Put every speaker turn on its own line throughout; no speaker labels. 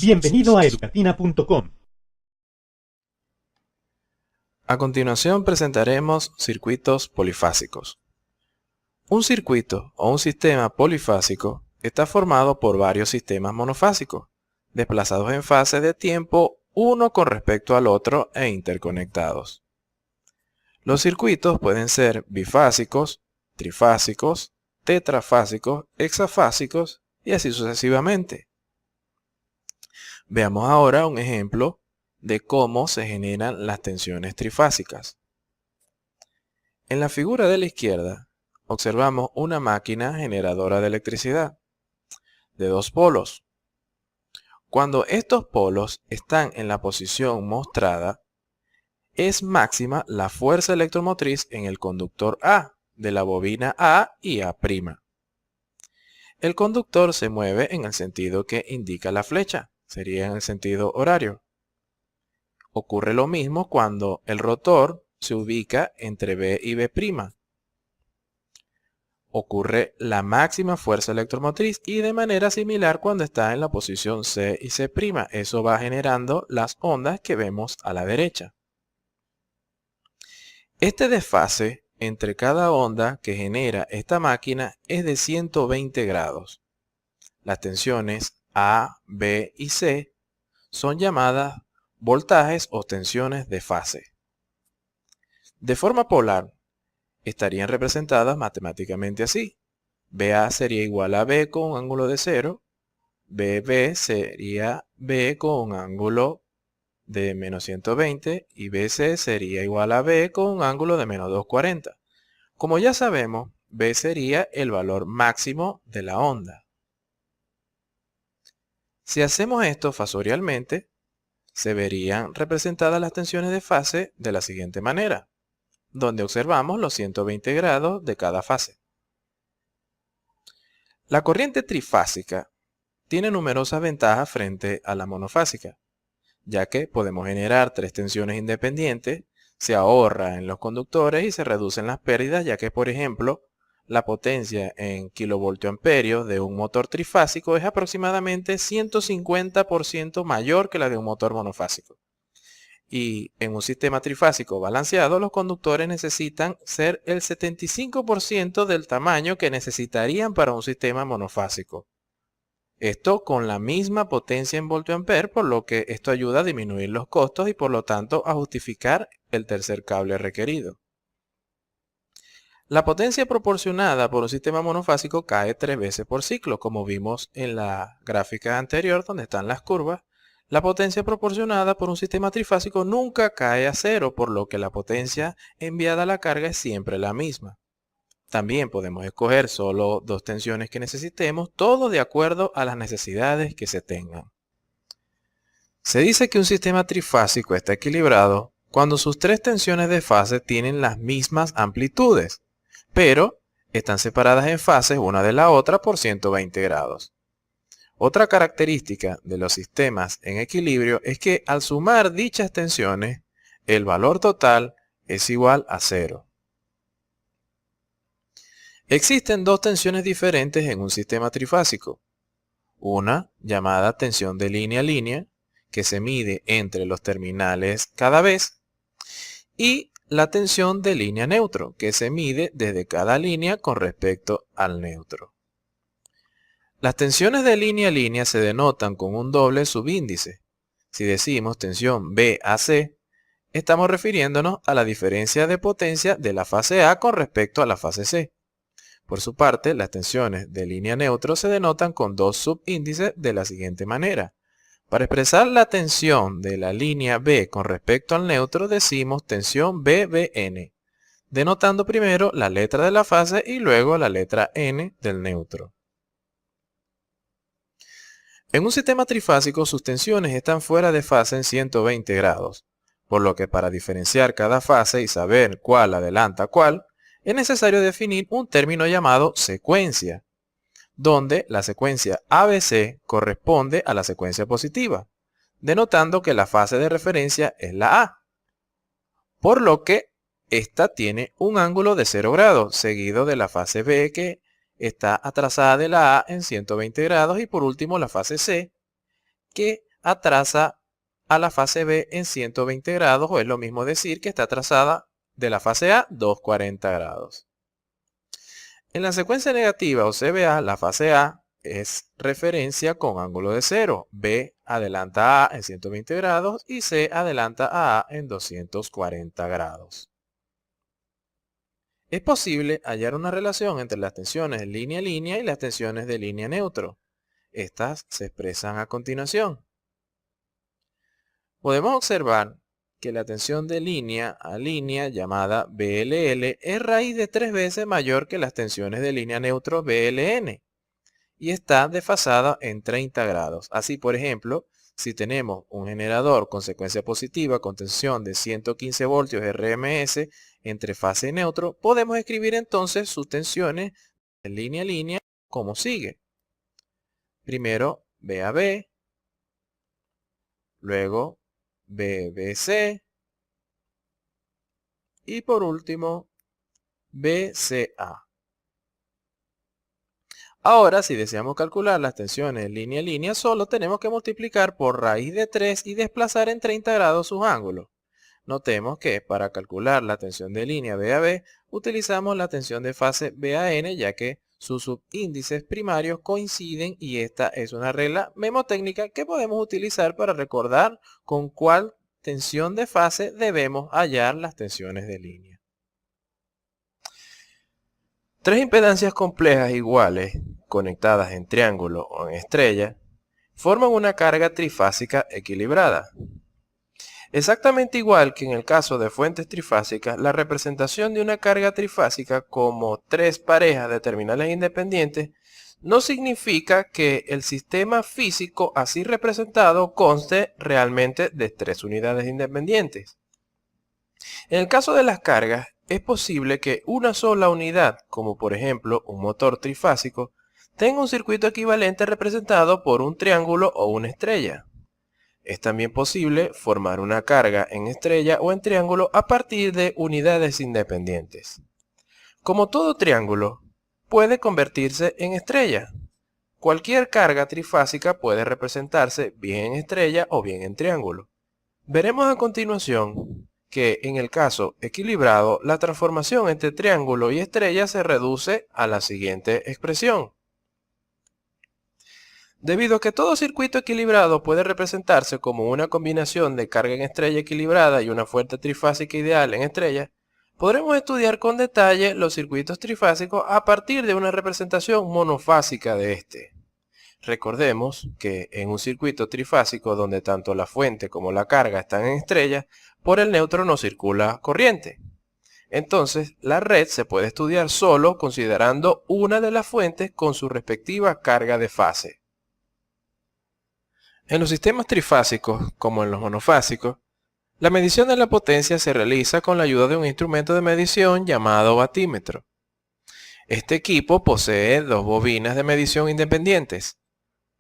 Bienvenido a educatina.com.
A continuación presentaremos circuitos polifásicos. Un circuito o un sistema polifásico está formado por varios sistemas monofásicos, desplazados en fases de tiempo uno con respecto al otro e interconectados. Los circuitos pueden ser bifásicos, trifásicos, tetrafásicos, hexafásicos y así sucesivamente. Veamos ahora un ejemplo de cómo se generan las tensiones trifásicas. En la figura de la izquierda, observamos una máquina generadora de electricidad de dos polos. Cuando estos polos están en la posición mostrada, es máxima la fuerza electromotriz en el conductor A de la bobina A y A'. El conductor se mueve en el sentido que indica la flecha, sería en el sentido horario. Ocurre lo mismo cuando el rotor se ubica entre B y B'. Ocurre la máxima fuerza electromotriz y de manera similar cuando está en la posición C y C'. Eso va generando las ondas que vemos a la derecha. Este desfase entre cada onda que genera esta máquina es de 120 grados. Las tensiones A, B y C son llamadas voltajes o tensiones de fase. De forma polar, estarían representadas matemáticamente así. BA sería igual a B con un ángulo de 0, BB sería B con un ángulo de menos 120 y BC sería igual a B con un ángulo de menos 240. Como ya sabemos, B sería el valor máximo de la onda. Si hacemos esto fasorialmente, se verían representadas las tensiones de fase de la siguiente manera, donde observamos los 120 grados de cada fase. La corriente trifásica tiene numerosas ventajas frente a la monofásica, ya que podemos generar tres tensiones independientes, se ahorra en los conductores y se reducen las pérdidas, ya que, por ejemplo, la potencia en kilovoltioamperios de un motor trifásico es aproximadamente 150% mayor que la de un motor monofásico. Y en un sistema trifásico balanceado, los conductores necesitan ser el 75% del tamaño que necesitarían para un sistema monofásico. Esto con la misma potencia en voltioampere, por lo que esto ayuda a disminuir los costos y por lo tanto a justificar el tercer cable requerido. La potencia proporcionada por un sistema monofásico cae 3 veces por ciclo, como vimos en la gráfica anterior donde están las curvas. La potencia proporcionada por un sistema trifásico nunca cae a cero, por lo que la potencia enviada a la carga es siempre la misma. También podemos escoger solo dos tensiones que necesitemos, todo de acuerdo a las necesidades que se tengan. Se dice que un sistema trifásico está equilibrado cuando sus tres tensiones de fase tienen las mismas amplitudes, pero están separadas en fases una de la otra por 120 grados. Otra característica de los sistemas en equilibrio es que al sumar dichas tensiones, el valor total es igual a 0. Existen dos tensiones diferentes en un sistema trifásico. Una, llamada tensión de línea a línea, que se mide entre los terminales cada vez, y la tensión de línea neutro, que se mide desde cada línea con respecto al neutro. Las tensiones de línea a línea se denotan con un doble subíndice. Si decimos tensión BAC, estamos refiriéndonos a la diferencia de potencia de la fase A con respecto a la fase C. Por su parte, las tensiones de línea neutro se denotan con dos subíndices de la siguiente manera. Para expresar la tensión de la línea B con respecto al neutro, decimos tensión BBN, denotando primero la letra de la fase y luego la letra N del neutro. En un sistema trifásico, sus tensiones están fuera de fase en 120 grados, por lo que para diferenciar cada fase y saber cuál adelanta cuál, es necesario definir un término llamado secuencia, donde la secuencia ABC corresponde a la secuencia positiva, denotando que la fase de referencia es la A, por lo que esta tiene un ángulo de 0 grados, seguido de la fase B que está atrasada de la A en 120 grados y por último la fase C, que atrasa a la fase B en 120 grados, o es lo mismo decir que está trazada de la fase A 240 grados. En la secuencia negativa o CBA, la fase A es referencia con ángulo de 0. B adelanta a A en 120 grados y C adelanta a A en 240 grados. Es posible hallar una relación entre las tensiones de línea a línea y las tensiones de línea a neutro. Estas se expresan a continuación. Podemos observar que la tensión de línea a línea llamada BLL es raíz de 3 veces mayor que las tensiones de línea neutro BLN y está desfasada en 30 grados. Así, por ejemplo, si tenemos un generador con secuencia positiva con tensión de 115 voltios RMS entre fase y neutro, podemos escribir entonces sus tensiones de línea a línea como sigue. Primero BAB, luego BBC y por último BCA. Ahora, si deseamos calcular las tensiones línea a línea, solo tenemos que multiplicar por raíz de 3 y desplazar en 30 grados sus ángulos. Notemos que para calcular la tensión de línea BAB, utilizamos la tensión de fase BAN, ya que sus subíndices primarios coinciden y esta es una regla memotécnica que podemos utilizar para recordar con cuál tensión de fase debemos hallar las tensiones de línea. Tres impedancias complejas iguales, conectadas en triángulo o en estrella, forman una carga trifásica equilibrada. Exactamente igual que en el caso de fuentes trifásicas, la representación de una carga trifásica como tres parejas de terminales independientes no significa que el sistema físico así representado conste realmente de tres unidades independientes. En el caso de las cargas, es posible que una sola unidad, como por ejemplo un motor trifásico, tenga un circuito equivalente representado por un triángulo o una estrella. Es también posible formar una carga en estrella o en triángulo a partir de unidades independientes. Como todo triángulo, puede convertirse en estrella. Cualquier carga trifásica puede representarse bien en estrella o bien en triángulo. Veremos a continuación que en el caso equilibrado, la transformación entre triángulo y estrella se reduce a la siguiente expresión. Debido a que todo circuito equilibrado puede representarse como una combinación de carga en estrella equilibrada y una fuente trifásica ideal en estrella, podremos estudiar con detalle los circuitos trifásicos a partir de una representación monofásica de este. Recordemos que en un circuito trifásico donde tanto la fuente como la carga están en estrella, por el neutro no circula corriente. Entonces, la red se puede estudiar solo considerando una de las fuentes con su respectiva carga de fase. En los sistemas trifásicos, como en los monofásicos, la medición de la potencia se realiza con la ayuda de un instrumento de medición llamado batímetro. Este equipo posee dos bobinas de medición independientes.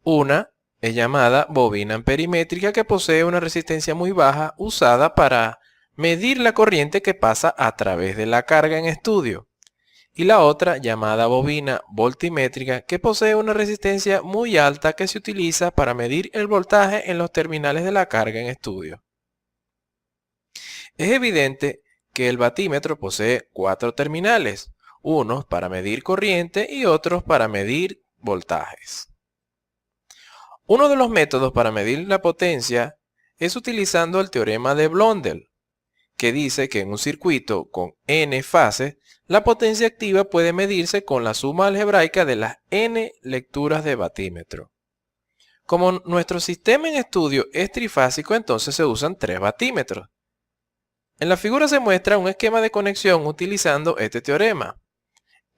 Una es llamada bobina amperimétrica, que posee una resistencia muy baja usada para medir la corriente que pasa a través de la carga en estudio. Y la otra, llamada bobina voltimétrica, que posee una resistencia muy alta que se utiliza para medir el voltaje en los terminales de la carga en estudio. Es evidente que el batímetro posee 4 terminales, unos para medir corriente y otros para medir voltajes. Uno de los métodos para medir la potencia es utilizando el teorema de Blondel, que dice que en un circuito con n fases, la potencia activa puede medirse con la suma algebraica de las n lecturas de batímetro. Como nuestro sistema en estudio es trifásico, entonces se usan 3 batímetros. En la figura se muestra un esquema de conexión utilizando este teorema.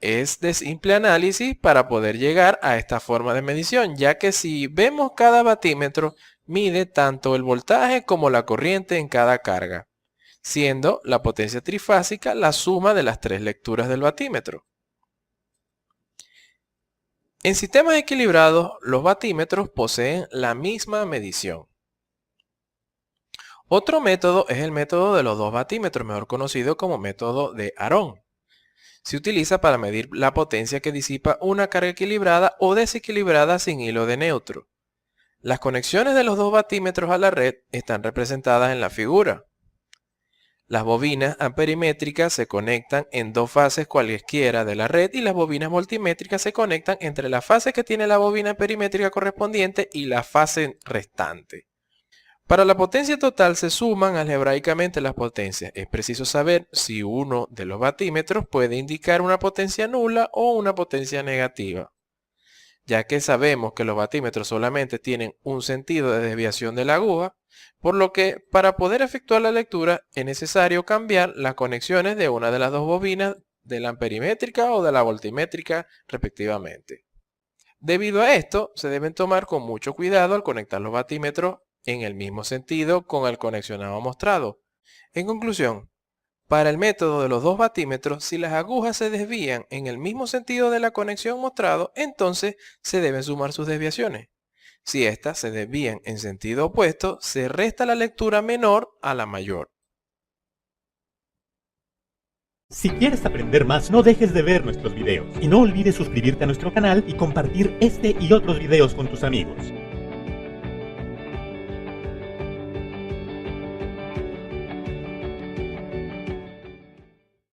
Es de simple análisis para poder llegar a esta forma de medición, ya que si vemos cada batímetro, mide tanto el voltaje como la corriente en cada carga, siendo la potencia trifásica la suma de las 3 lecturas del batímetro. En sistemas equilibrados, los batímetros poseen la misma medición. Otro método es el método de los 2 batímetros, mejor conocido como método de Aron. Se utiliza para medir la potencia que disipa una carga equilibrada o desequilibrada sin hilo de neutro. Las conexiones de los dos batímetros a la red están representadas en la figura. Las bobinas amperimétricas se conectan en dos fases cualesquiera de la red y las bobinas multimétricas se conectan entre la fase que tiene la bobina amperimétrica correspondiente y la fase restante. Para la potencia total se suman algebraicamente las potencias. Es preciso saber si uno de los batímetros puede indicar una potencia nula o una potencia negativa. Ya que sabemos que los batímetros solamente tienen un sentido de desviación de la aguja, por lo que para poder efectuar la lectura es necesario cambiar las conexiones de una de las dos bobinas de la amperimétrica o de la voltimétrica respectivamente. Debido a esto, se deben tomar con mucho cuidado al conectar los batímetros en el mismo sentido con el conexionado mostrado. En conclusión, para el método de los dos batímetros, si las agujas se desvían en el mismo sentido de la conexión mostrado, entonces se deben sumar sus desviaciones. Si éstas se desvían en sentido opuesto, se resta la lectura menor a la mayor.
Si quieres aprender más, no dejes de ver nuestros videos. Y no olvides suscribirte a nuestro canal y compartir este y otros videos con tus amigos.